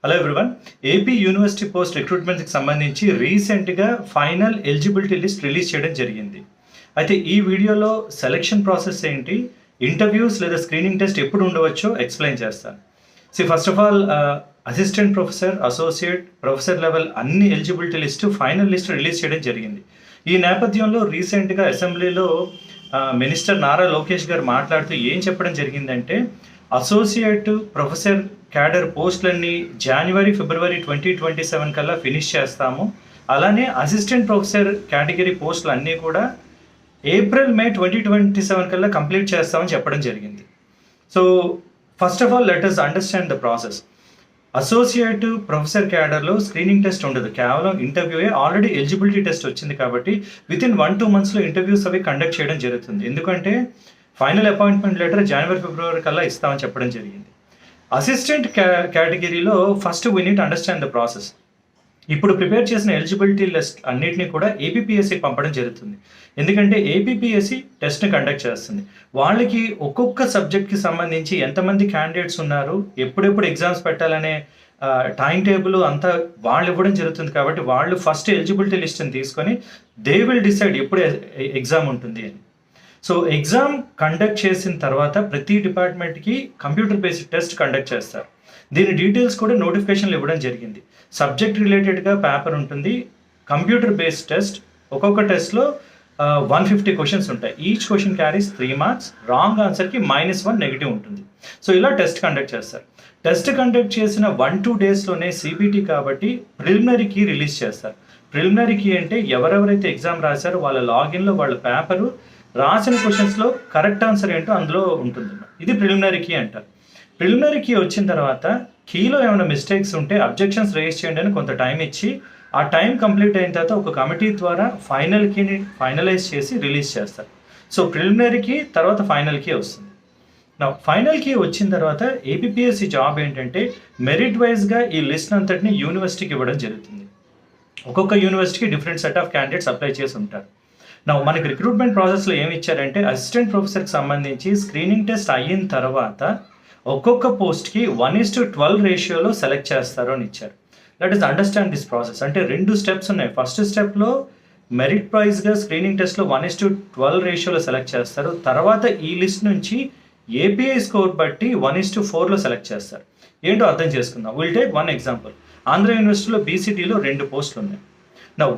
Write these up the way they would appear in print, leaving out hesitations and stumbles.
Hello everyone. AP university post రిక్రూట్మెంట్కి సంబంధించి రీసెంట్గా ఫైనల్ ఎలిజిబిలిటీ లిస్ట్ రిలీజ్ చేయడం జరిగింది. అయితే ఈ వీడియోలో సెలెక్షన్ ప్రాసెస్ ఏంటి, ఇంటర్వ్యూస్ లేదా స్క్రీనింగ్ టెస్ట్ ఎప్పుడు ఉండవచ్చో ఎక్స్ప్లెయిన్ చేస్తాను. First of all assistant professor, associate professor level అన్ని eligibility list final list release చేయడం జరిగింది. ఈ నేపథ్యంలో రీసెంట్గా అసెంబ్లీలో మినిస్టర్ నారా లోకేష్ గారు మాట్లాడుతూ ఏం చెప్పడం జరిగిందంటే, అసోసియేట్ ప్రొఫెసర్ క్యాడర్ పోస్టులన్నీ జనవరి ఫిబ్రవరి 2027 కల్లా ఫినిష్ చేస్తాము. అలానే అసిస్టెంట్ ప్రొఫెసర్ కేటగిరీ పోస్టులు అన్నీ కూడా ఏప్రిల్ మే 2027 కల్లా కంప్లీట్ చేస్తామని చెప్పడం జరిగింది. So first of all let us understand the process. Associate professor క్యాడర్లో స్క్రీనింగ్ టెస్ట్ ఉండదు, కేవలం ఇంటర్వ్యూయే. ఆల్రెడీ ఎలిజిబిలిటీ టెస్ట్ వచ్చింది కాబట్టి వితిన్ 1-2 monthsలో ఇంటర్వ్యూస్ అవి కండక్ట్ చేయడం జరుగుతుంది. ఎందుకంటే ఫైనల్ అపాయింట్మెంట్ లెటర్ జనవరి ఫిబ్రవరి కల్లా ఇస్తామని చెప్పడం జరిగింది. అసిస్టెంట్ కేటగిరీలో first we need understand the process. ఇప్పుడు ప్రిపేర్ చేసిన ఎలిజిబిలిటీ లిస్ట్ అన్నిటినీ కూడా ఏపీపీఎస్సీకి పంపడం జరుగుతుంది. ఎందుకంటే ఏపీపీఎస్సీ టెస్ట్ని కండక్ట్ చేస్తుంది. వాళ్ళకి ఒక్కొక్క సబ్జెక్ట్కి సంబంధించి ఎంతమంది క్యాండిడేట్స్ ఉన్నారు, ఎప్పుడెప్పుడు ఎగ్జామ్స్ పెట్టాలనే టైం టేబుల్ అంతా వాళ్ళు ఇవ్వడం జరుగుతుంది. కాబట్టి వాళ్ళు ఫస్ట్ ఎలిజిబిలిటీ లిస్ట్ని తీసుకొని దే విల్ డిసైడ్ ఎప్పుడు ఎగ్జామ్ ఉంటుంది అని. సో ఎగ్జామ్ కండక్ట్ చేసిన తర్వాత ప్రతి డిపార్ట్మెంట్కి కంప్యూటర్ బేస్డ్ టెస్ట్ కండక్ట్ చేస్తారు. దీని డీటెయిల్స్ కూడా నోటిఫికేషన్లు ఇవ్వడం జరిగింది. సబ్జెక్ట్ రిలేటెడ్గా పేపర్ ఉంటుంది, కంప్యూటర్ బేస్డ్ టెస్ట్. ఒక్కొక్క టెస్ట్లో 150 క్వశ్చన్స్ ఉంటాయి. Each question carries 3 marks. Wrong ఆన్సర్కి -1 నెగిటివ్ ఉంటుంది. సో ఇలా టెస్ట్ కండక్ట్ చేస్తారు. టెస్ట్ కండక్ట్ చేసిన 1-2 daysలోనే సిబిటి కాబట్టి ప్రిలిమినరీ కీ రిలీజ్ చేస్తారు. ప్రిలిమినరీ కీ అంటే ఎవరెవరైతే ఎగ్జామ్ రాశారో వాళ్ళ లాగిన్లో వాళ్ళ పేపరు రాసిన క్వశ్చన్స్లో కరెక్ట్ ఆన్సర్ ఏంటో అందులో ఉంటుంది. ఇది ప్రిలిమినరీ కీ అంటారు. ప్రిలిమినరీ కీ వచ్చిన తర్వాత కీలో ఏమైనా మిస్టేక్స్ ఉంటే అబ్జెక్షన్స్ రేజ్ చేయండి అని కొంత టైం ఇచ్చి, ఆ టైం కంప్లీట్ అయిన తర్వాత ఒక కమిటీ ద్వారా ఫైనల్ కీని ఫైనలైజ్ చేసి రిలీజ్ చేస్తారు. సో ప్రిలిమినరీ కీ తర్వాత ఫైనల్ కీ వస్తుంది. నా ఫైనల్ కీ వచ్చిన తర్వాత ఏపీపీఎస్సీ జాబ్ ఏంటంటే మెరిట్ వైజ్గా ఈ లిస్ట్ అంతటిని యూనివర్సిటీకి ఇవ్వడం జరుగుతుంది. ఒక్కొక్క యూనివర్సిటీకి different set of candidates apply చేసి ఉంటారు. మనకి రిక్రూట్మెంట్ ప్రాసెస్లో ఏమి ఇచ్చారంటే, అసిస్టెంట్ ప్రొఫెసర్కి సంబంధించి స్క్రీనింగ్ టెస్ట్ అయిన తర్వాత ఒక్కొక్క పోస్ట్కి 1:12 రేషియోలో సెలెక్ట్ చేస్తారు అని ఇచ్చారు. Let us understand this process. అంటే 2 steps ఉన్నాయి. ఫస్ట్ స్టెప్లో మెరిట్ ప్రైజ్గా స్క్రీనింగ్ టెస్ట్లో 1:12 రేషియోలో సెలెక్ట్ చేస్తారు. తర్వాత ఈ లిస్ట్ నుంచి ఏపీఐ స్కోర్ బట్టి 1:4లో సెలెక్ట్ చేస్తారు. ఏంటో అర్థం చేసుకుందాం. Will take 1 example. ఆంధ్ర యూనివర్సిటీలో బీసీటీలో 2 పోస్టులు ఉన్నాయి.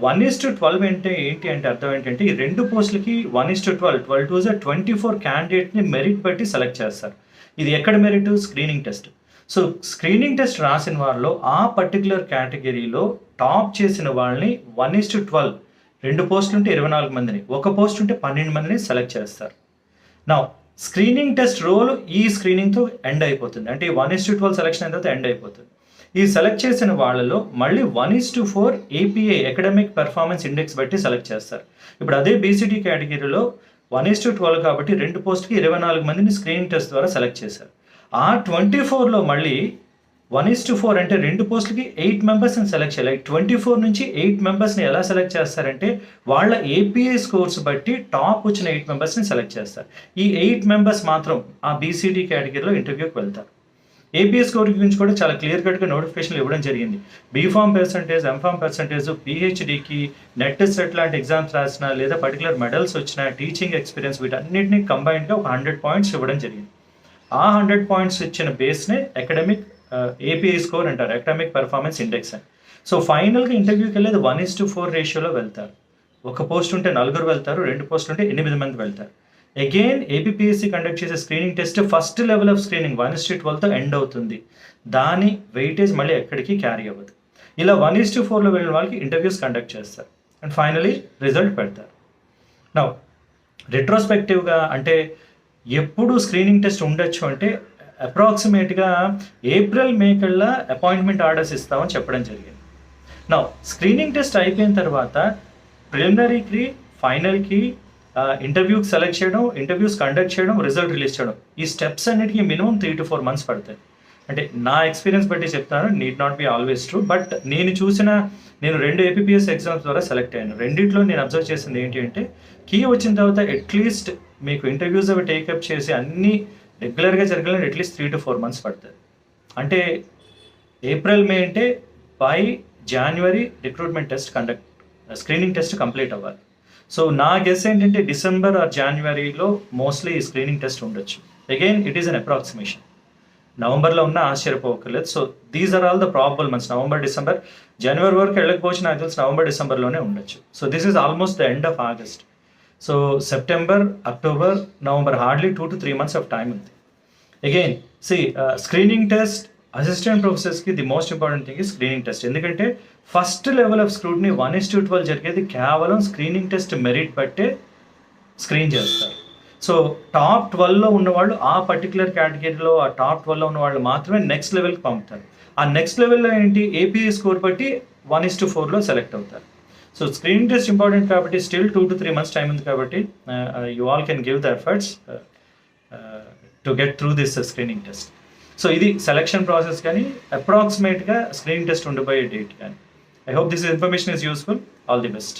1:12 అంటే ఏంటి అంటే అర్థం ఏంటంటే, ఈ 2 పోస్టులకి 1:12, 24 క్యాండిడేట్ని మెరిట్ బట్టి సెలెక్ట్ చేస్తారు. ఇది ఎక్కడ merit? Screening test. So screening test రాసిన వాళ్ళలో ఆ పర్టికులర్ కేటగిరీలో టాప్ చేసిన వాళ్ళని 1:12, 2 పోస్టులు ఉంటే 24 మందిని, 1 పోస్ట్ ఉంటే 12 మందిని సెలెక్ట్ చేస్తారు. స్క్రీనింగ్ టెస్ట్ రోల్ ఈ స్క్రీనింగ్తో ఎండ్ అయిపోతుంది. అంటే 1:12 సెలెక్షన్ అయిన తర్వాత ఎండ్ అయిపోతుంది. ఈ సెలెక్ట్ చేసిన వాళ్ళలో మళ్ళీ 1:4 ఏపీఐ అకాడమిక్ పెర్ఫార్మెన్స్ ఇండెక్స్ బట్టి సెలెక్ట్ చేస్తారు. ఇప్పుడు అదే బీసీటీ కేటగిరీలో 1:12 కాబట్టి 2 పోస్ట్కి 24 మందిని స్క్రీనింగ్ టెస్ట్ ద్వారా సెలెక్ట్ చేశారు. ఆ 24లో మళ్ళీ 1:4 అంటే 2 పోస్టులకి 8 మెంబర్స్ని సెలెక్ట్ చేయాలి. 24 నుంచి 8 మెంబర్స్ని ఎలా సెలెక్ట్ చేస్తారంటే, వాళ్ళ ఏపీఐ స్కోర్స్ బట్టి టాప్ వచ్చిన 8 మెంబర్స్ని సెలెక్ట్ చేస్తారు. ఈ 8 మెంబర్స్ మాత్రం ఆ బీసీటీ కేటగిరీలో ఇంటర్వ్యూకి వెళ్తారు. ఏపీఐ స్కోర్ గురించి కూడా చాలా క్లియర్ కట్గా నోటిఫికేషన్లు ఇవ్వడం జరిగింది. బీఫామ్ పర్సంటేజ్, ఎంఫామ్ పర్సంటేజ్, పిహెచ్డికి, నెట్ సెట్ లాంటి ఎగ్జామ్స్ రాసిన లేదా పర్టికులర్ మెడల్స్ వచ్చిన, టీచింగ్ ఎక్స్పీరియన్స్, వీటన్నిటిని కంబైన్డ్గా ఒక 100 points ఇవ్వడం జరిగింది. ఆ 100 points ఇచ్చిన బేస్నే అకాడమిక్ ఏపీఐ స్కోర్ అంటారు, అకాడమిక్ పెర్ఫార్మెన్స్ ఇండెక్స్ అని. సో ఫైనల్గా ఇంటర్వ్యూకి వెళ్ళేది 1:4 రేషియోలో వెళ్తారు. 1 పోస్ట్ ఉంటే 4 వెళ్తారు, 2 పోస్టులు ఉంటే 8 మంది వెళ్తారు. అగైన్ ఏపీపీఎస్సీ కండక్ట్ చేసే screening test first level of screening 1:12తో ఎండ్ అవుతుంది. దాని వెయిటేజ్ మళ్ళీ ఎక్కడికి క్యారీ అవ్వదు. ఇలా 1:4లో వెళ్ళిన వాళ్ళకి ఇంటర్వ్యూస్ కండక్ట్ చేస్తారు అండ్ ఫైనలీ రిజల్ట్ పెడతారు. రెట్రోస్పెక్టివ్గా అంటే ఎప్పుడు స్క్రీనింగ్ టెస్ట్ ఉండొచ్చు అంటే, అప్రాక్సిమేట్గా ఏప్రిల్ మే కల్లా అపాయింట్మెంట్ ఆర్డర్స్ ఇస్తామని చెప్పడం జరిగింది. స్క్రీనింగ్ టెస్ట్ అయిపోయిన తర్వాత ప్రిలిమినరీకి, ఫైనల్కి, ఇంటర్వ్యూకి సెలెక్ట్ చేయడం, ఇంటర్వ్యూస్ కండక్ట్ చేయడం, రిజల్ట్ రిలీజ్ చేయడం, ఈ స్టెప్స్ అన్నిటికీ మినిమం 3-4 months పడతాయి. అంటే నా ఎక్స్పీరియన్స్ బట్టి చెప్తాను, need not be always true. But నేను 2 ఏపీపీఎస్ ఎగ్జామ్స్ ద్వారా సెలెక్ట్ అయ్యాను. రెండిట్లో నేను అబ్జర్వ్ చేసింది ఏంటి అంటే, కీ వచ్చిన తర్వాత అట్లీస్ట్ మీకు ఇంటర్వ్యూస్ అవి టేకప్ చేసి అన్నీ రెగ్యులర్గా జరగాలంటే అట్లీస్ట్ 3-4 months పడుతుంది. అంటే ఏప్రిల్ మే అంటే by January recruitment test screening test complete అవ్వాలి. సో నా గెస్ ఏంటంటే డిసెంబర్ ఆర్ జాన్వరిలో మోస్ట్లీ ఈ స్క్రీనింగ్ టెస్ట్ ఉండొచ్చు. Again it is an approximation. నవంబర్లో ఉన్న ఆశ్చర్యపోకలేదు. So these are all the probable months. November, December, జనవరి వరకు వెళ్ళకపోవచ్చు, నాకు తెలిసి నవంబర్, డిసెంబర్లోనే ఉండొచ్చు. So this is almost the end of August. So September, October, November, hardly 2 to 3 months of time ఉంది. అగైన్ స్క్రీనింగ్ టెస్ట్ అసిస్టెంట్ ప్రొఫెసర్స్కి the most important thing ఈ స్క్రీనింగ్ టెస్ట్. ఎందుకంటే ఫస్ట్ లెవెల్ ఆఫ్ స్క్రూటినీ 1:12 జరిగేది కేవలం screening test merit బట్టే screen చేస్తారు. So top 12లో ఉన్నవాళ్ళు ఆ పర్టికులర్ కేటగిరీలో ఆ టాప్ 12లో ఉన్న వాళ్ళు మాత్రమే నెక్స్ట్ లెవెల్కి పంపుతారు. ఆ నెక్స్ట్ లెవెల్లో ఏంటి, ఏపీఏ స్కోర్ బట్టి 1:4లో సెలెక్ట్ అవుతారు. సో స్క్రీనింగ్ టెస్ట్ ఇంపార్టెంట్ కాబట్టి స్టిల్ 2 to 3 months టైం ఉంది కాబట్టి you all can give the efforts to get through this screening test. So ఇది సెలక్షన్ ప్రాసెస్ కానీ అప్రాక్సిమేట్గా స్క్రీనింగ్ టెస్ట్ ఉండిపోయే డేట్ కానీ. I hope this information is useful. All the best.